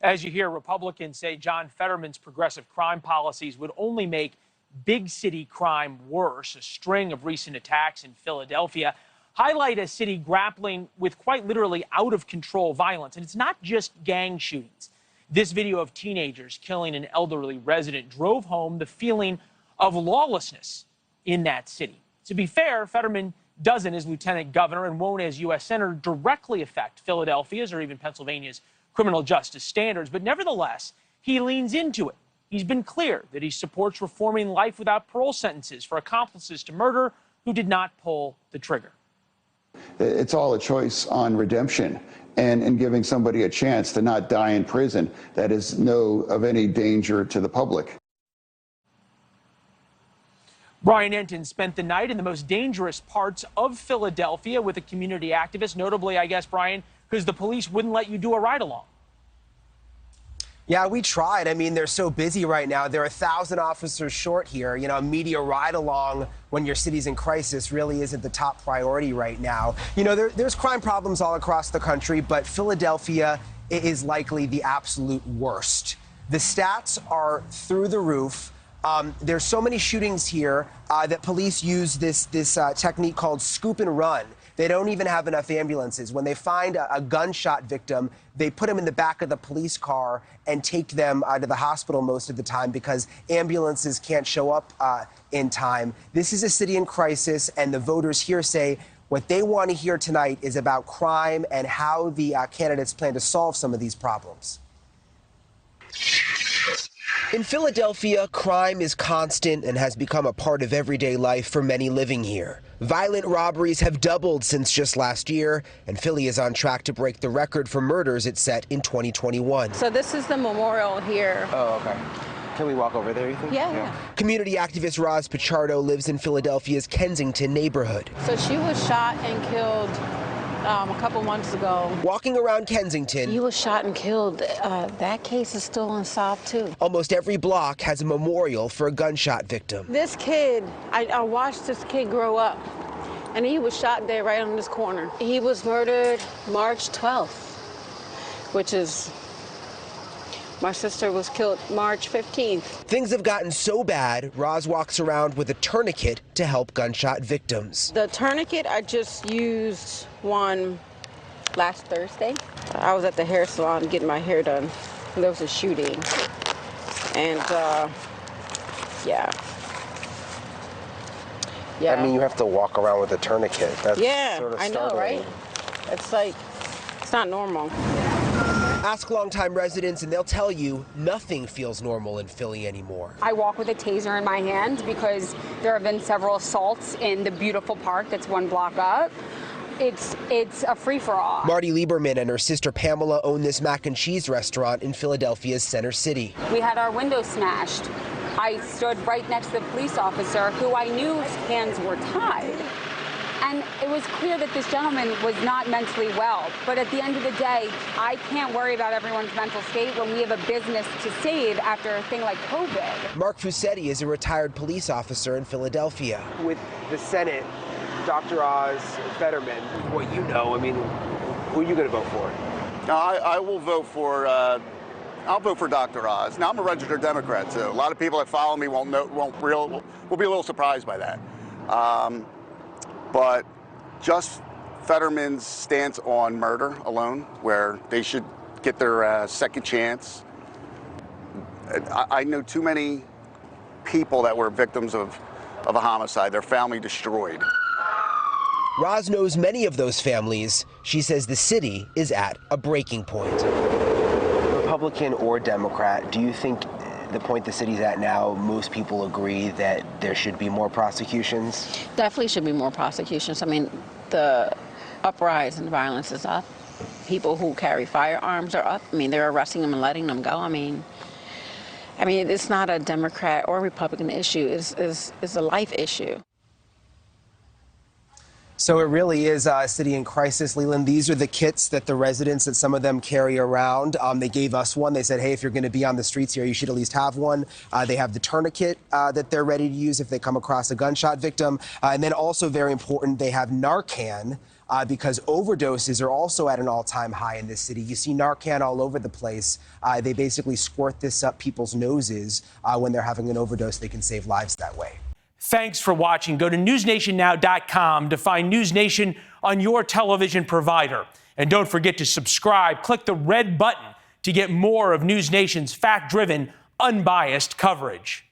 As you hear, Republicans say John Fetterman's progressive crime policies would only make big city crime worse. A string of recent attacks in Philadelphia highlight a city grappling with quite literally out of control violence. And it's not just gang shootings. This video of teenagers killing an elderly resident drove home the feeling of lawlessness in that city. To be fair, Fetterman doesn't, as lieutenant governor, and won't, as U.S. senator, directly affect Philadelphia's or even Pennsylvania's criminal justice standards. But nevertheless, he leans into it. He's been clear that he supports reforming life without parole sentences for accomplices to murder who did not pull the trigger. It's all a choice on redemption and giving somebody a chance to not die in prison that is of any danger to the public. Brian Entin spent the night in the most dangerous parts of Philadelphia with a community activist, notably, I guess, Brian, because the police wouldn't let you do a ride-along. Yeah, we tried. I mean, they're so busy right now. There are 1,000 officers short here. You know, a media ride-along when your city's in crisis really isn't the top priority right now. You know, there's crime problems all across the country, but Philadelphia is likely the absolute worst. The stats are through the roof. There's so many shootings here that police use this technique called scoop and run. They don't even have enough ambulances. When they find a gunshot victim, they put them in the back of the police car and take them to the hospital most of the time because ambulances can't show up in time. This is a city in crisis, and the voters here say what they want to hear tonight is about crime and how the candidates plan to solve some of these problems. In Philadelphia, crime is constant and has become a part of everyday life for many living here. Violent robberies have doubled since just last year, and Philly is on track to break the record for murders it set in 2021. So this is the memorial here. Oh, okay. Can we walk over there, you think? Yeah. Community activist Rosalind Pichardo lives in Philadelphia's Kensington neighborhood. So she was shot and killed a couple months ago. Walking around Kensington. He was shot and killed. That case is still unsolved, too. Almost every block has a memorial for a gunshot victim. This kid, I watched this kid grow up, and he was shot there right on this corner. He was murdered March 12th, which is... My sister was killed March 15th. Things have gotten so bad, Roz walks around with a tourniquet to help gunshot victims. The tourniquet, I just used one last Thursday. I was at the hair salon getting my hair done. There was a shooting. And, yeah. I mean, you have to walk around with a tourniquet. That's sort of I know, right? It's like, it's not normal. Ask longtime residents and they'll tell you nothing feels normal in Philly anymore. I walk with a taser in my hand because there have been several assaults in the beautiful park that's one block up. It's a free-for-all. Marty Lieberman and her sister Pamela own this mac and cheese restaurant in Philadelphia's Center City. We had our window smashed. I stood right next to the police officer who I knew hands were tied. And it was clear that this gentleman was not mentally well. But at the end of the day, I can't worry about everyone's mental state when we have a business to save after a thing like COVID. Mark Fusetti is a retired police officer in Philadelphia. With the Senate, Dr. Oz, Fetterman, what you know, I mean, who are you going to vote for? I will vote for I'll vote for Dr. Oz. Now, I'm a registered Democrat, so a lot of people that follow me will be a little surprised by that. But just Fetterman's stance on murder alone, where they should get their second chance. I know too many people that were victims of a homicide, their family destroyed. Roz knows many of those families. She says the city is at a breaking point. Republican or Democrat, do you think the point the city's at now, most people agree that there should be more prosecutions? Definitely should be more prosecutions. I mean, the uprise in violence is up. People who carry firearms are up. I mean, they're arresting them and letting them go. I mean, it's not a Democrat or Republican issue. It's a life issue. So it really is a city in crisis, Leland. These are the kits that the residents, that some of them carry around. They gave us one. They said, hey, if you're going to be on the streets here, you should at least have one. They have the tourniquet that they're ready to use if they come across a gunshot victim. And then also very important, they have Narcan. because overdoses are also at an all-time high in this city. You see Narcan all over the place. They basically squirt this up people's noses when they're having an overdose. They can save lives that way. Thanks for watching. Go to newsnationnow.com to find NewsNation on your television provider. And don't forget to subscribe. Click the red button to get more of NewsNation's fact-driven, unbiased coverage.